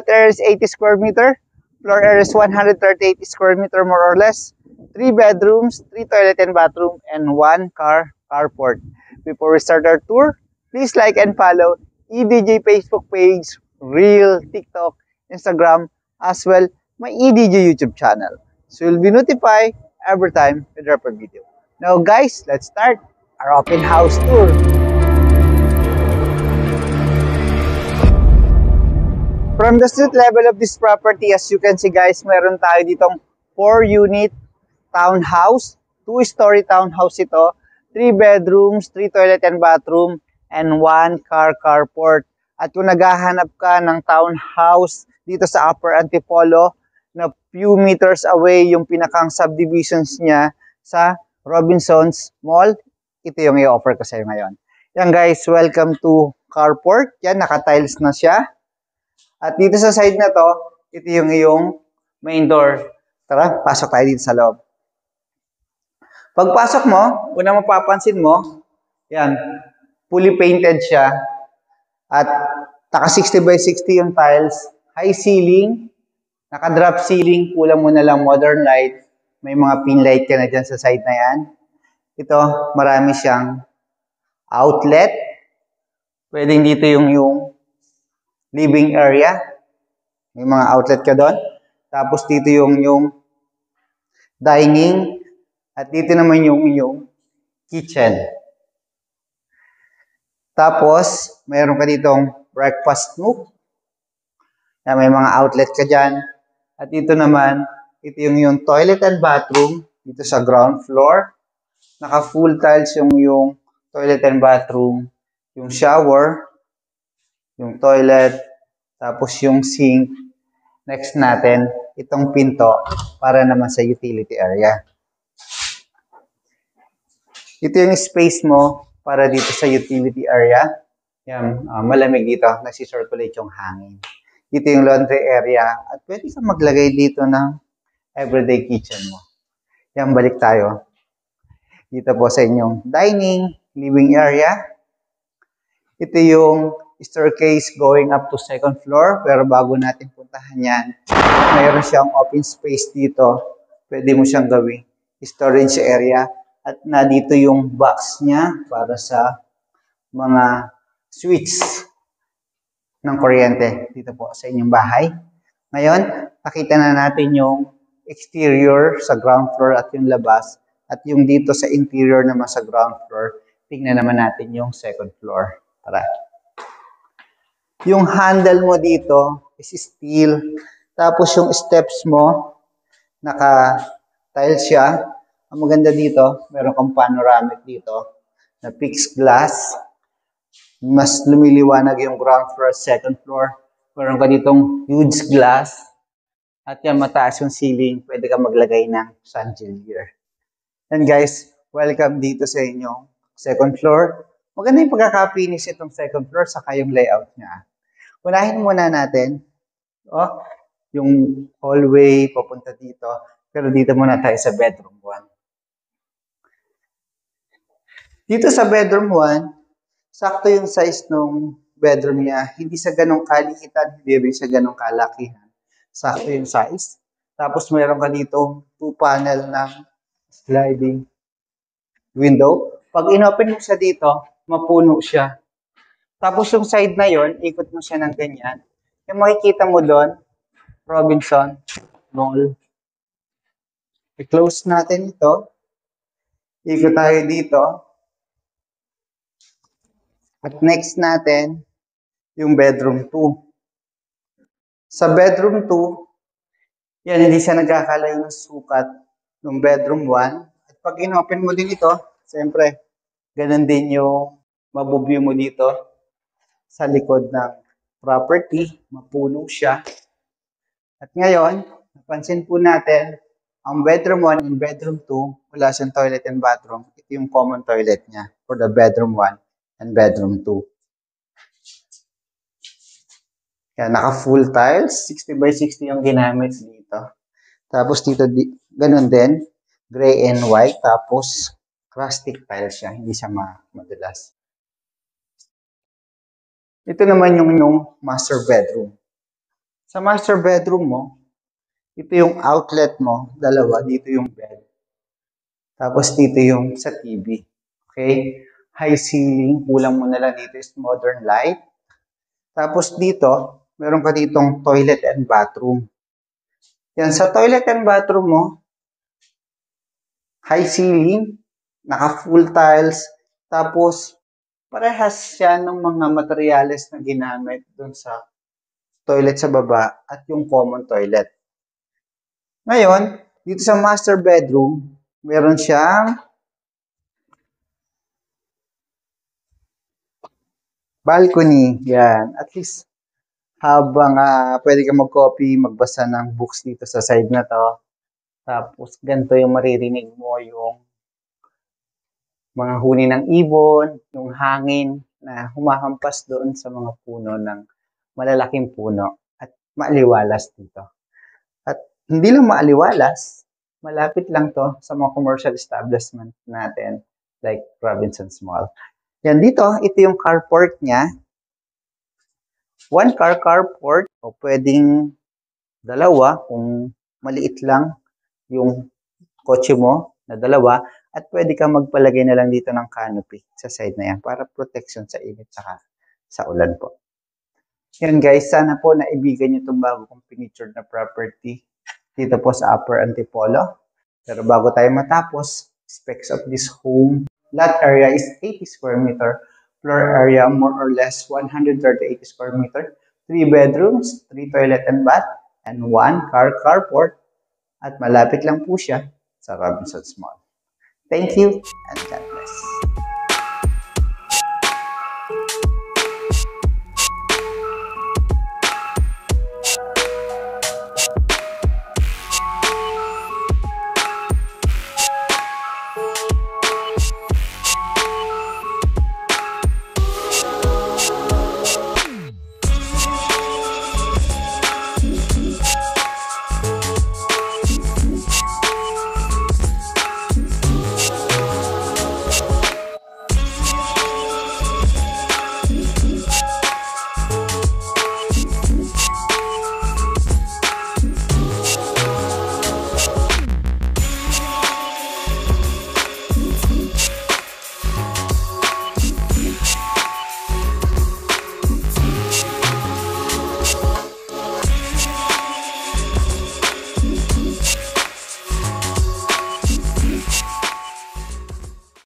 area is 80 square meter. Floor area is 138 square meter more or less. 3 bedrooms, 3 toilet and bathroom, and 1 carport. Before we start our tour, please like and follow EDJ Facebook page, Reel, TikTok, Instagram, as well my EDJ YouTube channel. So you'll be notified every time we drop a video. Now guys, let's start our open house tour. From the street level of this property, as you can see guys, meron tayo ditong 4-unit townhouse. 2-story townhouse ito. 3 bedrooms, 3 toilet and bathroom, and 1 carport. At kung naghahanap ka ng townhouse dito sa Upper Antipolo, na few meters away yung pinakang subdivisions niya sa Robinsons Mall, ito yung i-offer ko sa iyo ngayon. Yan guys, welcome to carport. Yan, naka-tiles na siya. At dito sa side na to, ito yung iyong main door. Tara, pasok tayo dito sa loob. Pagpasok mo, una mapapansin mo, yan, fully painted siya. At naka 60 by 60 yung tiles. High ceiling, naka-drop ceiling, kulang mo na lang modern light. May mga pin light ka na dyan sa side na yan. Ito, marami siyang outlet. Pwedeng dito yung living area. May mga outlet ka doon. Tapos dito yung dining. At dito naman yung kitchen. Tapos, mayroon ka ditong breakfast nook. Na may mga outlet ka dyan. At dito naman, ito yung toilet and bathroom. Dito sa ground floor. Naka full tiles yung toilet and bathroom. Yung shower. Yung toilet, tapos yung sink. Next natin, itong pinto para naman sa utility area. Ito yung space mo para dito sa utility area. Yan, malamig dito, nagsisirculate yung hangin. Dito yung laundry area at pwede kang maglagay dito ng everyday kitchen mo. Yan, balik tayo. Dito po sa inyong dining, living area. Ito yung staircase going up to second floor. Pero bago natin puntahan yan, mayroon siyang open space dito. Pwede mo siyang gawing storage area. At na dito yung box niya para sa mga switch ng kuryente dito po sa inyong bahay. Ngayon, nakita na natin yung exterior sa ground floor at yung labas. At yung dito sa interior naman sa ground floor, tingnan naman natin yung second floor. Tara. Yung handle mo dito is steel. Tapos yung steps mo, naka-tile siya. Ang maganda dito, meron kang panoramic dito na fixed glass. Mas lumiliwanag yung ground floor, second floor. Meron ka ditong huge glass. At yan, mataas yung ceiling. Pwede ka maglagay ng chandelier. And guys, welcome dito sa inyong second floor. Maganda yung pagkaka-finish itong second floor saka yung layout niya. Unahin muna natin yung hallway papunta dito. Pero dito muna tayo sa bedroom 1. Dito sa bedroom 1, sakto yung size ng bedroom niya. Hindi sa ganong kaliitan, hindi rin sa ganong kalakihan. Sakto yung size. Tapos mayroon ka dito 2-panel ng sliding window. Pag inopen mo siya dito, mapuno siya. Tapos yung side na yon, ikot mo siya ng ganyan. Yung makikita mo doon, Robinson Mall. I-close natin ito. Ikot tayo dito. At next natin, yung bedroom 2. Sa bedroom 2, yan, hindi siya nagkakalayo ng sukat ng bedroom 1. At pag inopen mo din ito, siyempre, ganun din yung mabubview mo dito. Sa likod ng property, mapuno siya. At ngayon, napansin po natin, ang bedroom 1 and bedroom 2, wala siyang toilet and bathroom. Ito yung common toilet niya for the bedroom 1 and bedroom 2. Kaya naka full tiles, 60 by 60 yung ginamit dito. Tapos dito, ganun din, gray and white, tapos rustic tiles siya, hindi siya madulas. Ito naman yung master bedroom. Sa master bedroom mo, ito yung outlet mo, dalawa, dito yung bed. Tapos dito yung sa TV. Okay? High ceiling, kulang mo na lang dito is modern light. Tapos dito, meron ka ditong toilet and bathroom. Yan, sa toilet and bathroom mo, high ceiling, naka full tiles, tapos parehas siya ng mga materyales na ginamit dun sa toilet sa baba at yung common toilet. Ngayon, dito sa master bedroom, meron siyang balcony. Yan. At least, habang pwede ka mag-copy, magbasa ng books dito sa side na to. Tapos, ganito yung maririnig mo, yung mga huni ng ibon, yung hangin na humahampas doon sa mga puno ng malalaking puno at maaliwalas dito. At hindi lang maaliwalas, malapit lang to sa mga commercial establishment natin like Robinson's Mall. Yan dito, ito yung carport niya. One car carport o pwedeng dalawa kung maliit lang yung kotse mo na dalawa at pwede kang magpalagay na lang dito ng canopy sa side na yan para protection sa init saka sa ulan po. Yan guys, sana po naibigan nyo itong bago kong pinictured na property dito po sa Upper Antipolo. Pero bago tayo matapos, specs of this home, lot area is 80 square meter, floor area more or less 138 square meter, 3 bedrooms, 3 toilet and bath, and 1 car carport. At malapit lang po siya sa Robinson's Mall. Thank you and God